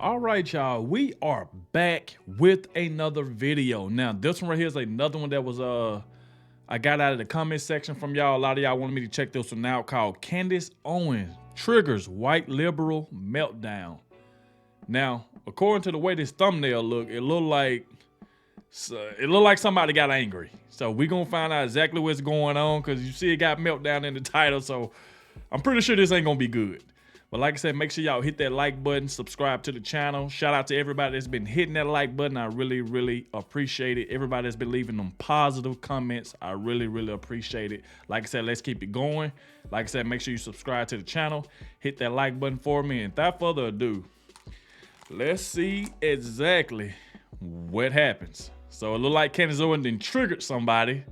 All right, y'all, we are back with another video. Now, this one right here is another one that was I got out of the comment section from y'all. A lot of y'all wanted me to check this one out, called Candace Owens Triggers White Liberal Meltdown. Now, according to the way this thumbnail look, it looked like somebody got angry. So we're gonna find out exactly what's going on, because you see it got meltdown in the title, so I'm pretty sure this ain't gonna be good. But like I said, make sure y'all hit that like button, subscribe to the channel. Shout out to everybody that's been hitting that like button. I really, really appreciate it. Everybody that's been leaving them positive comments, I really, really appreciate it. Like I said, let's keep it going. Like I said, make sure you subscribe to the channel. Hit that like button for me. And without further ado, let's see exactly what happens. So it looked like Candace Owens then triggered somebody,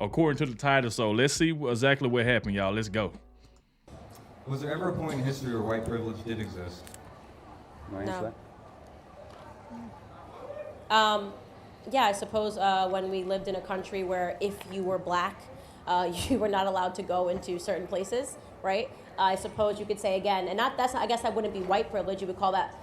according to the title. So let's see exactly what happened, y'all. Let's go. Was there ever a point in history where white privilege did exist? No. Yeah, I suppose when we lived in a country where if you were black, you were not allowed to go into certain places, right? I suppose you could say again, and I guess that wouldn't be white privilege. You would call that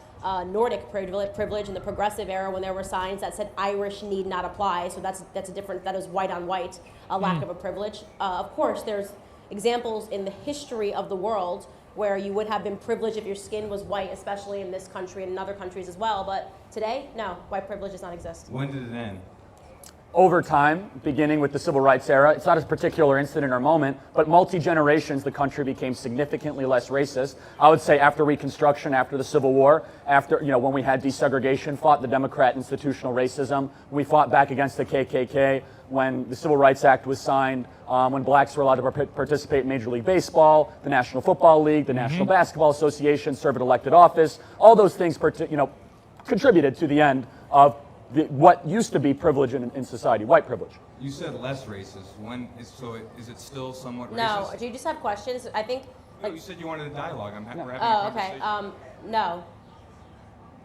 Nordic privilege in the progressive era, when there were signs that said Irish need not apply. So that's a different, that is white on white, a lack of a privilege. Of course, there's examples in the history of the world where you would have been privileged if your skin was white, especially in this country and in other countries as well. But today, no, white privilege does not exist. When did it end? Over time, beginning with the civil rights era, it's not a particular incident or moment, but multi-generations, the country became significantly less racist. I would say after Reconstruction, after the Civil War, after, when we had desegregation, fought the Democrat institutional racism, we fought back against the KKK, when the Civil Rights Act was signed, when blacks were allowed to participate in Major League Baseball, the National Football League, the National Basketball Association, serve in elected office, all those things, contributed to the end of what used to be privilege in society, white privilege. You said less racist. Is it still somewhat racist? No, do you just have questions? I think. No, you said you wanted a dialogue. We're having a okay. conversation. No.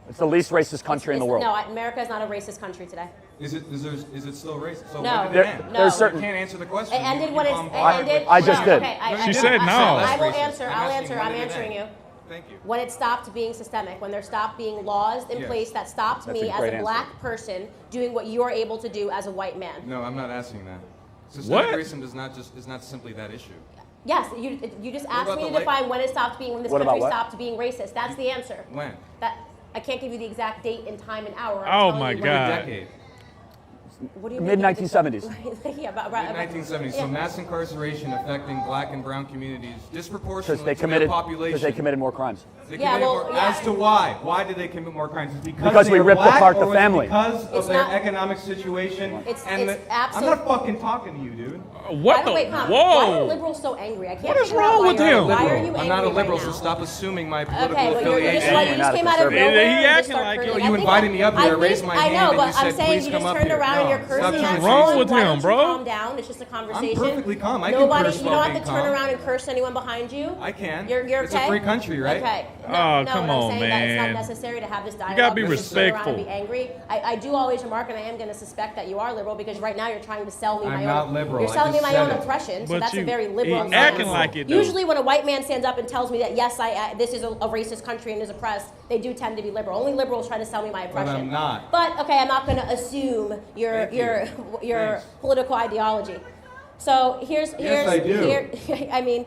It's the least racist country in the world. No, America is not a racist country today. Is it still racist? So No. when did it end? There's No. certain. You can't answer the question. It ended when it ended. I just did. Okay, She said no. I will Less racist. answer. I'm I'll asking answer. when I'm did it answering end? you. Thank you. When it stopped being systemic, when there stopped being laws in Yes. place that stopped That's me a as great a black person doing what you are able to do as a white man. No, I'm not asking that. Systemic What? racism is not simply that issue. Yes, you just asked about me the to la- define when it stopped being, when this What about country what? stopped being racist. That's the answer. When? That I can't give you the exact date and time and hour. Oh I'm my telling you God. when- Decade. What do you mean? Mid-1970s. Yeah, about Mid-1970s. So yeah. mass incarceration affecting black and brown communities disproportionately Because to their they population. committed more crimes. They Yeah, committed well, more, yeah. As to why? Why did they commit more crimes? Is it Because they we are ripped black, apart the or is it family. because of It's their not- economic situation. It's I'm absolute- not fucking talking to you, dude. What the? Wait, Tom, why are Whoa! liberals so angry? I can't What is figure out wrong why with you're- him? Why are you I'm angry not a liberal, right so now? stop assuming my political Okay, well, you just affiliation. came out of He nowhere. and acting just start like cursing. you I think invited me up here, I think- raised my I hand, know, and but you I'm said, saying "Please you come just up turned here." around and No, you're stop cursing trying at to What's wrong someone. with Why him, don't you bro? calm down? It's just a conversation. perfectly calm. I can Nobody, curse you while don't have being to turn calm. around and curse anyone behind you. I can. You're It's okay? a free country, right? Okay. Oh, No, come and I'm on, saying that it's man. not necessary to have this dialogue. gotta be Just turn around and respectful. be angry. I do always remark, and I am going to suspect that you are liberal, because right now you're trying to sell me I'm my not own. liberal. You're I selling me just my own said it. oppression, so But that's a you- very liberal. he acting stance. like it, though. Usually, when a white man stands up and tells me that yes, this is a racist country and is oppressed, they do tend to be liberal. Only liberals try to sell me my oppression. I'm not. But okay, I'm not going to assume your Thank you. Thanks. political ideology. So here's I do. I mean,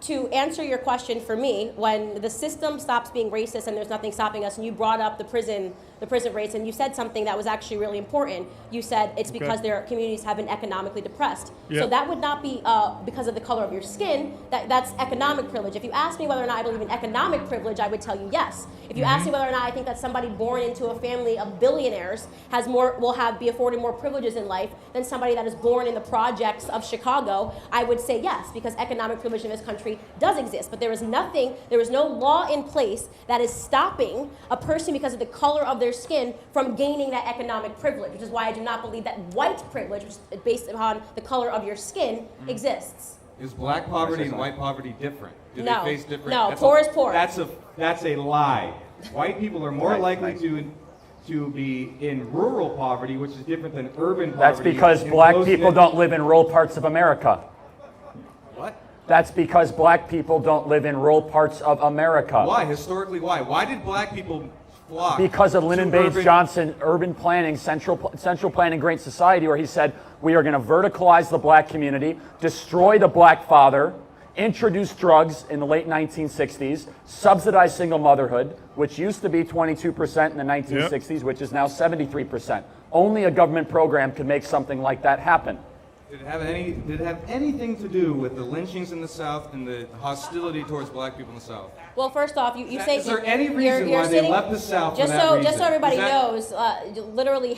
to answer your question for me, when the system stops being racist and there's nothing stopping us, and you brought up the prison rates, and you said something that was actually really important. You said it's because their communities have been economically depressed. Yep. So that would not be because of the color of your skin. That's economic privilege. If you ask me whether or not I believe in economic privilege, I would tell you yes. If you ask me whether or not I think that somebody born into a family of billionaires be afforded more privileges in life than somebody that is born in the projects of Chicago, I would say yes, because economic privilege in this country does exist. But there is no law in place that is stopping a person because of the color of their skin from gaining that economic privilege, which is why I do not believe that white privilege, which is based upon the color of your skin, exists. Is black poverty and white poverty different? Do No. they face different? No, That's poor a- is poor. That's a lie. White people are more likely to be in rural poverty, which is different than urban poverty. That's because in black close-knit- people don't live in rural parts of America. What? That's because black people don't live in rural parts of America. Why? Historically, why? Why did black people flock? Because of Lyndon Baines Johnson, urban planning, central planning, great society, where he said, we are going to verticalize the black community, destroy the black father, introduce drugs in the late 1960s, subsidize single motherhood, which used to be 22% in the 1960s, which is now 73%. Only a government program could make something like that happen. Did it have anything to do with the lynchings in the South and the hostility towards black people in the South? Well, first off, you say is there any reason you're why they left the South just for that just so reason? everybody knows, literally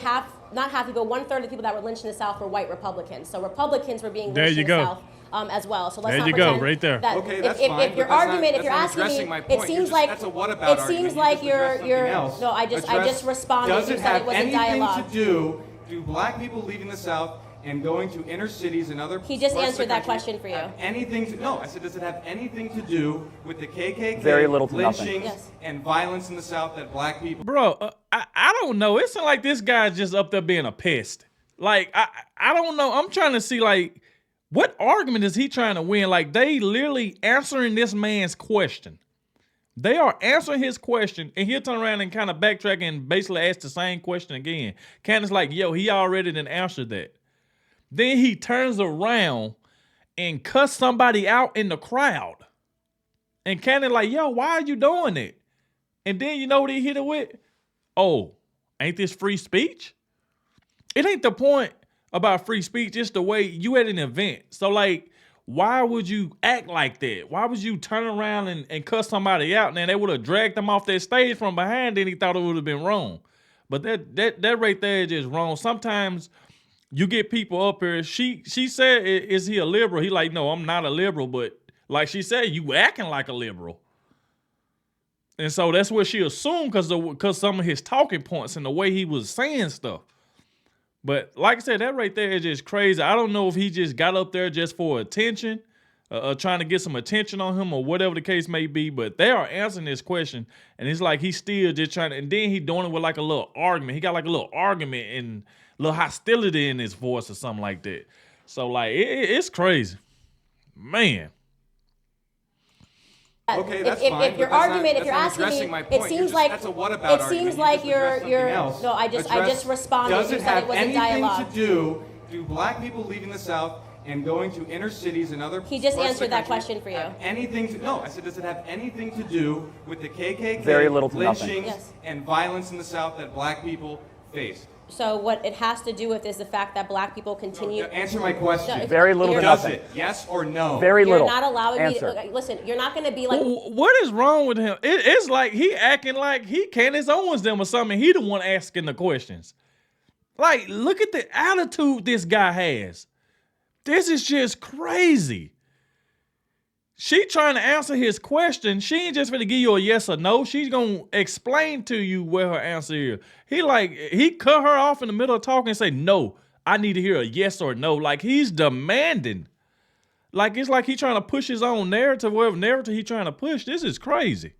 not half people, 1/3 of the people that were lynched in the South were white Republicans. So Republicans were being lynched in the South. As well, so let's there not you go, right there. That okay, that's if your argument, if you're asking me, it seems like you're. No, I just responded. Does it said have it was a anything dialogue. to do black people leaving the South and going to inner cities and other? He just parts of answered the that country question for you. have anything to? No, I said, does it have anything to do with the KKK, Very little to nothing. lynchings, Yes. and violence in the South that black people? Bro, I don't know. It's like this guy's just up there being a pest. Like, I don't know. I'm trying to see, like, what argument is he trying to win? Like, they literally answering this man's question. They are answering his question, and he'll turn around and kind of backtrack and basically ask the same question again. Candace like, yo, he already done answered that. Then he turns around and cuss somebody out in the crowd. And Candace like, yo, why are you doing it? And then you know what he hit it with? Oh, ain't this free speech? It ain't the point about free speech, it's the way you at an event. So like, why would you act like that? Why would you turn around and cuss somebody out? And they would have dragged them off their stage from behind and he thought it would have been wrong. But that right there is just wrong. Sometimes you get people up here. She said, is he a liberal? He like, no, I'm not a liberal. But like she said, you acting like a liberal. And so that's what she assumed because some of his talking points and the way he was saying stuff. But like I said, that right there is just crazy. I don't know if he just got up there just for attention, trying to get some attention on him or whatever the case may be. But they are answering this question, and it's like he's still just trying to, and then he doing it with like a little argument. He got like a little argument and a little hostility in his voice or something like that. So like, it's crazy. Man. Okay, that's fine. If your argument, if you're asking me, it seems like you're. No, I just responded. Does it said have it was a anything dialogue. to do black people leaving the South and going to inner cities and other? He just parts of answered the that country question for you. have anything to? No, I said, does it have anything to do with the KKK, Very little to nothing. lynchings, Yes. and violence in the South that black people face? So what it has to do with is the fact that black people continue. Answer my question. No, Very little to Does nothing. it? Yes or no? Very You're little. not allowing Answer. me to listen. You're not going to be like. What is wrong with him? It's like he acting like he Candace Owens them or something. He the one asking the questions. Like, look at the attitude this guy has. This is just crazy. She trying to answer his question. She ain't just gonna give you a yes or no. She's gonna explain to you where her answer is. He cut her off in the middle of talking and say, no, I need to hear a yes or no. Like he's demanding. Like it's like he trying to push his own narrative, whatever narrative he trying to push. This is crazy.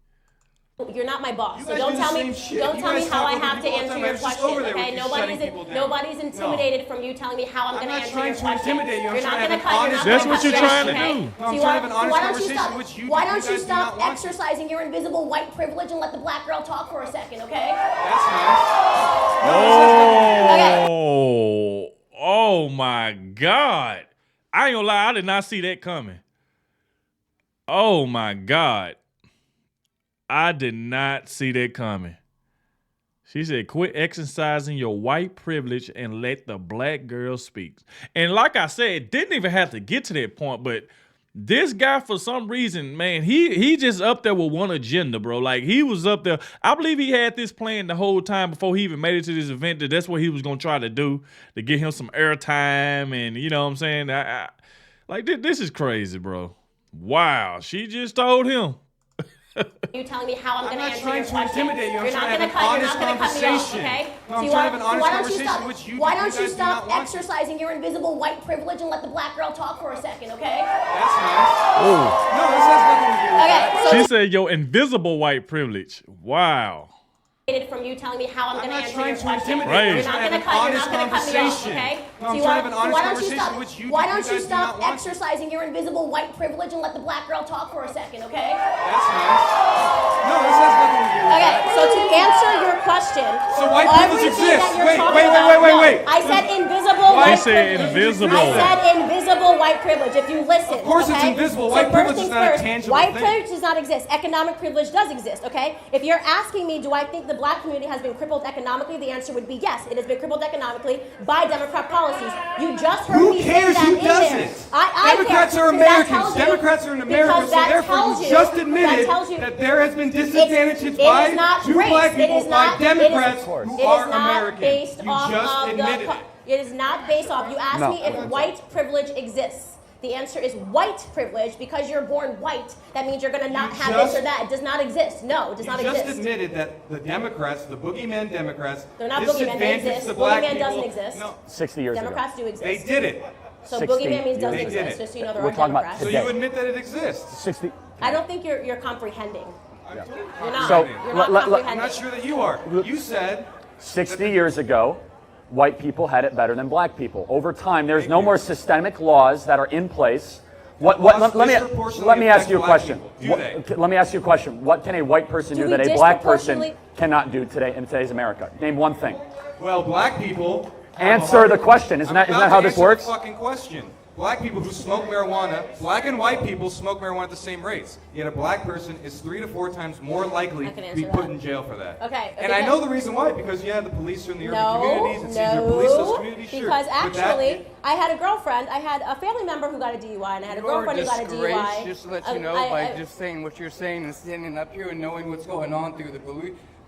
You're not my boss, so guys don't do the tell same me. shit. Don't You tell me guys how talk I over have to people all the answer time. your I was just question. over there Okay, with you shutting people down. nobody's intimidated from you telling me how I'm going to answer your not trying to question. intimidate you. I'm You're not trying to going to have an cut. honest That's what you're trying to okay? do. No, I'm trying to have an honest conversation, which you Why guys don't you do not stop want to. exercising your invisible white privilege and let the black girl talk for a second, okay? That's nice. Oh my God. I ain't gonna lie, I did not see that coming. Oh my God. I did not see that coming. She said, quit exercising your white privilege and let the black girl speak. And like I said, it didn't even have to get to that point, but this guy, for some reason, man, he just up there with one agenda, bro. Like, he was up there. I believe he had this plan the whole time before he even made it to this event, that that's what he was going to try to do, to get him some airtime, and you know what I'm saying? Like, this is crazy, bro. Wow. She just told him. You telling me how I'm going to not answer trying your to question. intimidate you. I'm You're not trying to going to have an cut. You're not honest going to cut me off, conversation. okay? No, I'm trying to have an honest conversation, which you why guys don't you do stop not want. exercising your invisible white privilege and let the black girl talk for a second, okay? That's nice. No, this has nothing to do with that. Okay, so She said, your invisible white privilege. Wow. from you telling me how I'm going to not answer trying your to question. intimidate. Right. You're not going to cut. You're not going to cut me off. Okay. No, I'm trying to have an honest conversation, which you Why guys don't you do stop not want to. exercising your invisible white privilege and let the black girl talk for a second? Okay. That's nice. No, this has nothing to do with Okay, that. so to answer your question, So white privilege everything exists. that you're Wait, talking wait, wait, about- wait, no, wait. I said invisible He white said privilege. invisible. I said invisible white privilege. If you listen, Of course it's okay? invisible. So White first privilege is things not a first, tangible white thing. privilege does not exist. Economic privilege does exist. Okay. If you're asking me, do I think the black community has been crippled economically? The answer would be yes. It has been crippled economically by Democrat policies. You just heard Who me cares say that who in does there. it? I Democrats care, are because that Americans. tells you- Democrats are in America, because so that therefore tells you you- just that admitted tells you- that there has been disadvantages it by is not two race. black It people is by not- Democrats it is, who it are is not American. based You off just of admitted the. it. It is not based off. You asked No. me if white privilege exists. The answer is white privilege. Because you're born white, that means you're going to not have this or that. It does not exist. No, it does not You just exist. admitted that the Democrats, the boogeyman Democrats, They're not boogeyman. They disadvantaged exist. the black Boogeyman people. doesn't exist. No, 60 years Democrats ago. do exist. they did it. So 60 boogeyman means doesn't years ago. exist. Just so you know, there We're are talking about Democrats. So today. you admit that it exists. 60. I don't think you're comprehending. You're not. So, You're not let- I'm comprehending. not sure that you are. You said 60 years ago, white people had it better than black people. Over time, there's no more systemic laws that are in place. Let me ask you a question. Let me ask you a question. What can a white person Do do we that a black person disproportionately- cannot do today in today's America? Name one thing. well, black people Answer the question. Isn't that how this works? The fucking question. Black people who smoke marijuana, black and white people smoke marijuana at the same rates. Yet a black person is 3 to 4 times more likely I can to be answer put that. in jail for that. Okay, And I because- know the reason why, because yeah, the police are in the urban communities. It's easier to police those communities. Sure. because But that- actually, I had a girlfriend. I had a family member who got a DUI, and I had a girlfriend who got a DUI. Just to let you know, by just saying what you're saying and standing up here and knowing what's going on through the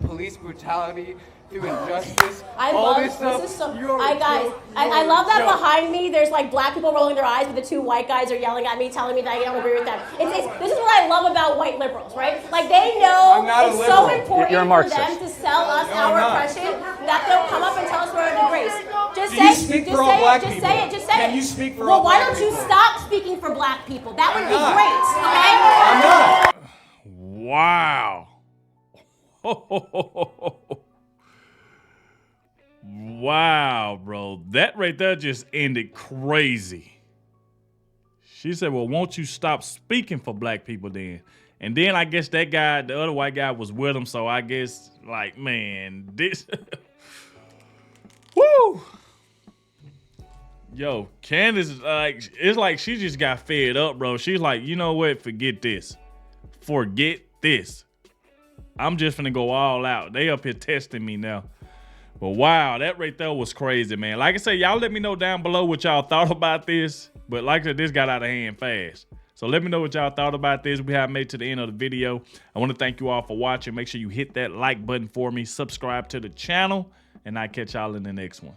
police brutality, through injustice, I all love this stuff. This is so. you're I a guys, joke. I You're love a that joke. behind me. There's like black people rolling their eyes, but the two white guys are yelling at me, telling me that I don't agree with them. This is what I love about white liberals, right? Like they know I'm not a it's so liberal. important You're a for Marxist. them to sell us No, I'm our not. oppression that they'll come up and tell us we're a disgrace. Just Do say, you speak just for all say black it, just people? say it, just say Can it. you speak for well, all why black don't you people? stop speaking for black people? That would be not. great, okay? I'm not. Wow. Wow, bro. That right there just ended crazy. She said, well, won't you stop speaking for black people then? And then I guess that guy, the other white guy was with him. So I guess, like, man, this. Woo. Yo, Candace, like, it's like she just got fed up, bro. She's like, you know what? Forget this. Forget this. I'm just finna go all out. They up here testing me now. But wow, that right there was crazy, man. Like I said, y'all let me know down below what y'all thought about this. But like I said, this got out of hand fast. So let me know what y'all thought about this. We have made it to the end of the video. I want to thank you all for watching. Make sure you hit that like button for me. Subscribe to the channel. And I'll catch y'all in the next one.